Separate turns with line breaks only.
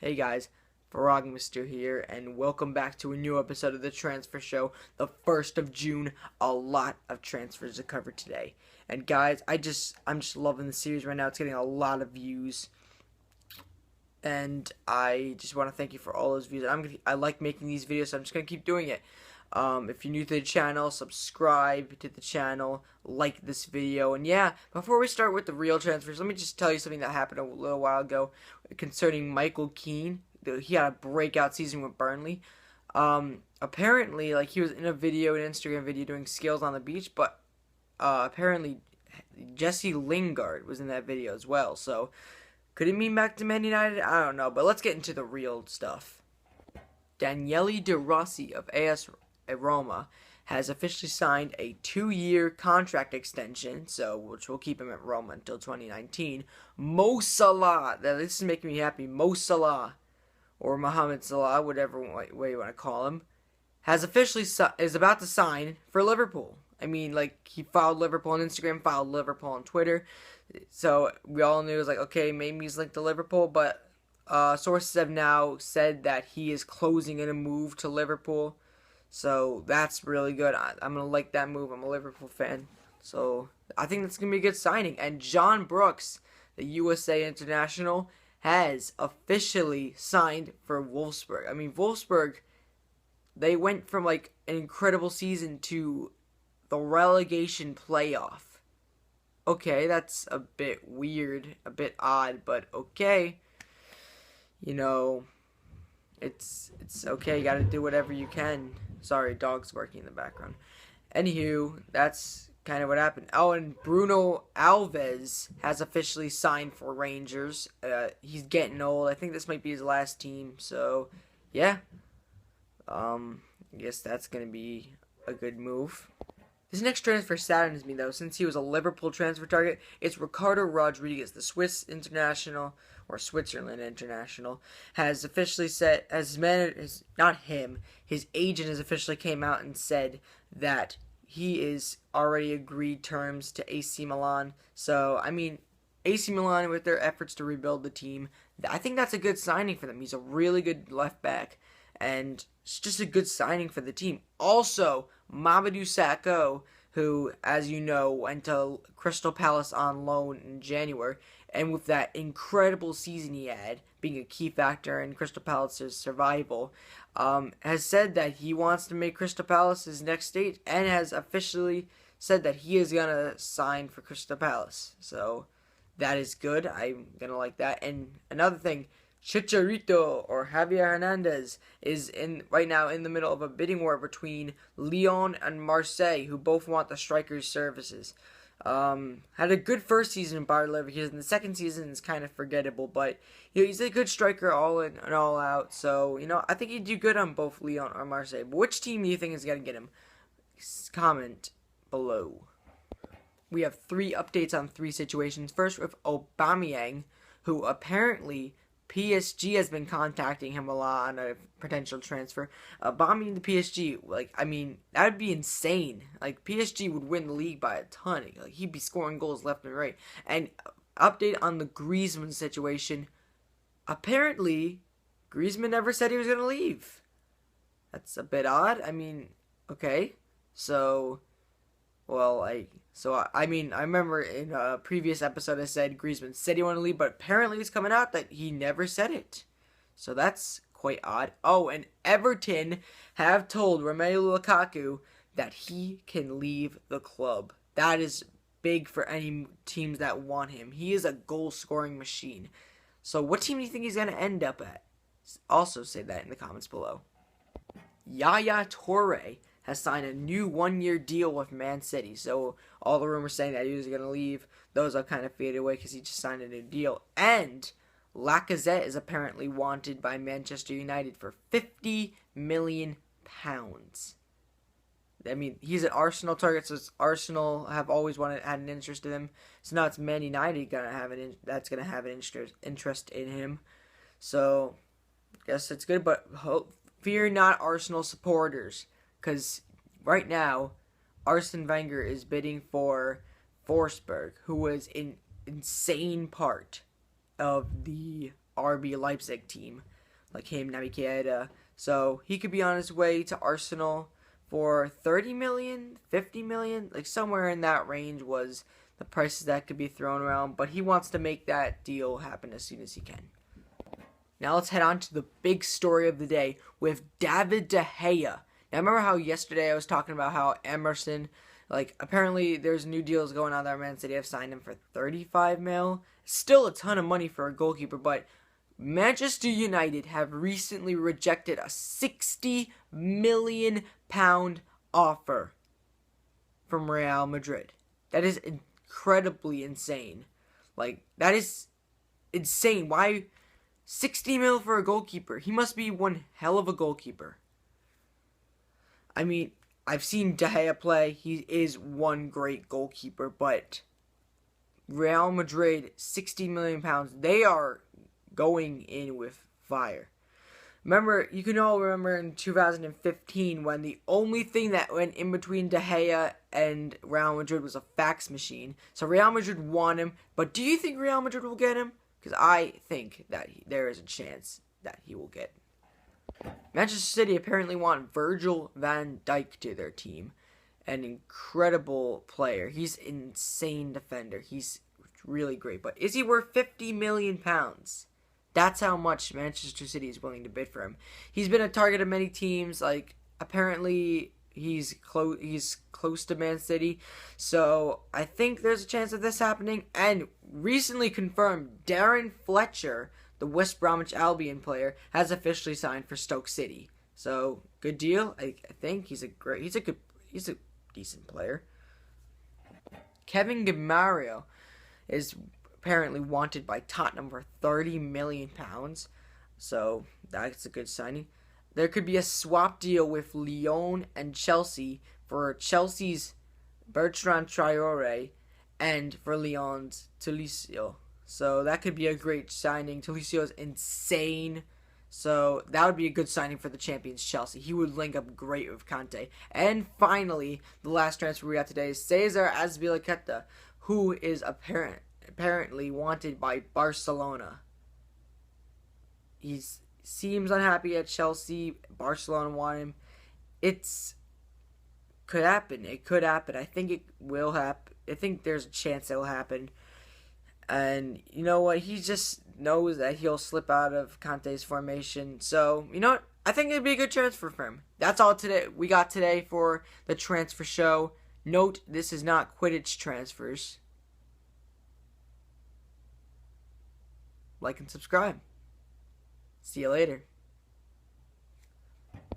Hey guys, Frogmister here, and welcome back to a new episode of the Transfer Show, the 1st of June. A lot of transfers to cover today. And guys, I'm just loving the series right now. It's getting a lot of views. And I just want to thank you for all those views. I like making these videos, so I'm just going to keep doing it. If you're new to the channel, subscribe to the channel, like this video, and yeah, before we start with the real transfers, let me just tell you something that happened a little while ago concerning Michael Keane. He had a breakout season with Burnley. Apparently, like, he was in a video, an Instagram video, doing skills on the beach, but apparently Jesse Lingard was in that video as well, so could it mean back to Man United? I don't know, but let's get into the real stuff. Daniele De Rossi of AS Roma has officially signed a 2-year contract extension, which will keep him at Roma until 2019. Mo Salah, this is making me happy. Mo Salah, or Mohamed Salah, whatever way you want to call him, is about to sign for Liverpool. I mean, like, he followed Liverpool on Instagram, followed Liverpool on Twitter, so we all knew it was like, okay, maybe he's linked to Liverpool, but sources have now said that he is closing in a move to Liverpool. So that's really good. I'm going to like that move. I'm a Liverpool fan. So I think that's going to be a good signing. And John Brooks, the USA international, has officially signed for Wolfsburg. I mean, Wolfsburg, they went from like an incredible season to the relegation playoff. Okay, that's a bit weird, a bit odd, but okay. You know, it's okay. You got to do whatever you can. Sorry, dog's barking in the background. Anywho, that's kind of what happened. Oh, and Bruno Alves has officially signed for Rangers. He's getting old. I think this might be his last team. So, yeah. I guess that's going to be a good move. This next transfer saddens me, though, since he was a Liverpool transfer target. It's Ricardo Rodriguez, the Swiss international, or Switzerland international, has officially said, his agent has officially came out and said that he is already agreed terms to AC Milan. So, I mean, AC Milan, with their efforts to rebuild the team, I think that's a good signing for them. He's a really good left back, and it's just a good signing for the team. Also, Mamadou Sakho, who, as you know, went to Crystal Palace on loan in January, and with that incredible season he had, being a key factor in Crystal Palace's survival, has said that he wants to make Crystal Palace his next stage, and has officially said that he is going to sign for Crystal Palace. So, that is good. I'm going to like that. And another thing, Chicharito, or Javier Hernandez, is right now in the middle of a bidding war between Lyon and Marseille, who both want the striker's services. Had a good first season in Bayer Leverkusen. The second season is kind of forgettable, but he's a good striker all in and all out. So, I think he'd do good on both Lyon or Marseille. But which team do you think is going to get him? Comment below. We have 3 updates on 3 situations. First, with Aubameyang, who apparently PSG has been contacting him a lot on a potential transfer. Aubameyang to PSG, that would be insane. Like, PSG would win the league by a ton. Like, he'd be scoring goals left and right. And update on the Griezmann situation. Apparently, Griezmann never said he was going to leave. That's a bit odd. I mean, okay. I remember in a previous episode I said Griezmann said he wanted to leave, but apparently it's coming out that he never said it. So that's quite odd. Oh, and Everton have told Romelu Lukaku that he can leave the club. That is big for any teams that want him. He is a goal-scoring machine. So what team do you think he's going to end up at? Also say that in the comments below. Yaya Toure has signed a new 1-year deal with Man City. So all the rumors saying that he was going to leave, those have kind of faded away because he just signed a new deal. And Lacazette is apparently wanted by Manchester United for £50 million. I mean, he's an Arsenal target, so Arsenal have always had an interest in him. So now it's Man United that's going to have an interest in him. So I guess it's good, but fear not, Arsenal supporters. Because right now, Arsene Wenger is bidding for Forsberg, who was an insane part of the RB Leipzig team, like him, Naby Keita. So he could be on his way to Arsenal for 30 million, 50 million, like somewhere in that range was the prices that could be thrown around. But he wants to make that deal happen as soon as he can. Now let's head on to the big story of the day with David De Gea. Now remember how yesterday I was talking about how Emerson, like apparently there's new deals going on there. Man City have signed him for 35 mil. Still a ton of money for a goalkeeper, but Manchester United have recently rejected a £60 million offer from Real Madrid. That is incredibly insane. Like, that is insane. Why 60 mil for a goalkeeper? He must be one hell of a goalkeeper. I mean, I've seen De Gea play. He is one great goalkeeper, but Real Madrid, £60 million, they are going in with fire. Remember, you can all remember in 2015 when the only thing that went in between De Gea and Real Madrid was a fax machine. So Real Madrid want him, but do you think Real Madrid will get him? Because I think that there is a chance that he will get. Manchester City apparently want Virgil van Dijk to their team. An incredible player. He's an insane defender. He's really great. But is he worth £50 million? That's how much Manchester City is willing to bid for him. He's been a target of many teams. Like, apparently he's close to Man City. So I think there's a chance of this happening. And recently confirmed, Darren Fletcher, the West Bromwich Albion player, has officially signed for Stoke City. So good deal. I think he's a decent player. Kevin Gamarrio is apparently wanted by Tottenham for £30 million. So that's a good signing. There could be a swap deal with Lyon and Chelsea for Chelsea's Bertrand Traore and for Lyon's Tolisso. So that could be a great signing. Tolisso is insane. So that would be a good signing for the champions Chelsea. He would link up great with Conte. And finally, the last transfer we got today is Cesar Azpilicueta, who is apparently wanted by Barcelona. He seems unhappy at Chelsea. Barcelona want him. Could happen. It could happen. I think it will happen. I think there's a chance it will happen. And you know what? He just knows that he'll slip out of Conte's formation. So, you know what? I think it'd be a good transfer for him. That's all today we got today for the transfer show. Note, this is not Quidditch transfers. Like and subscribe. See you later.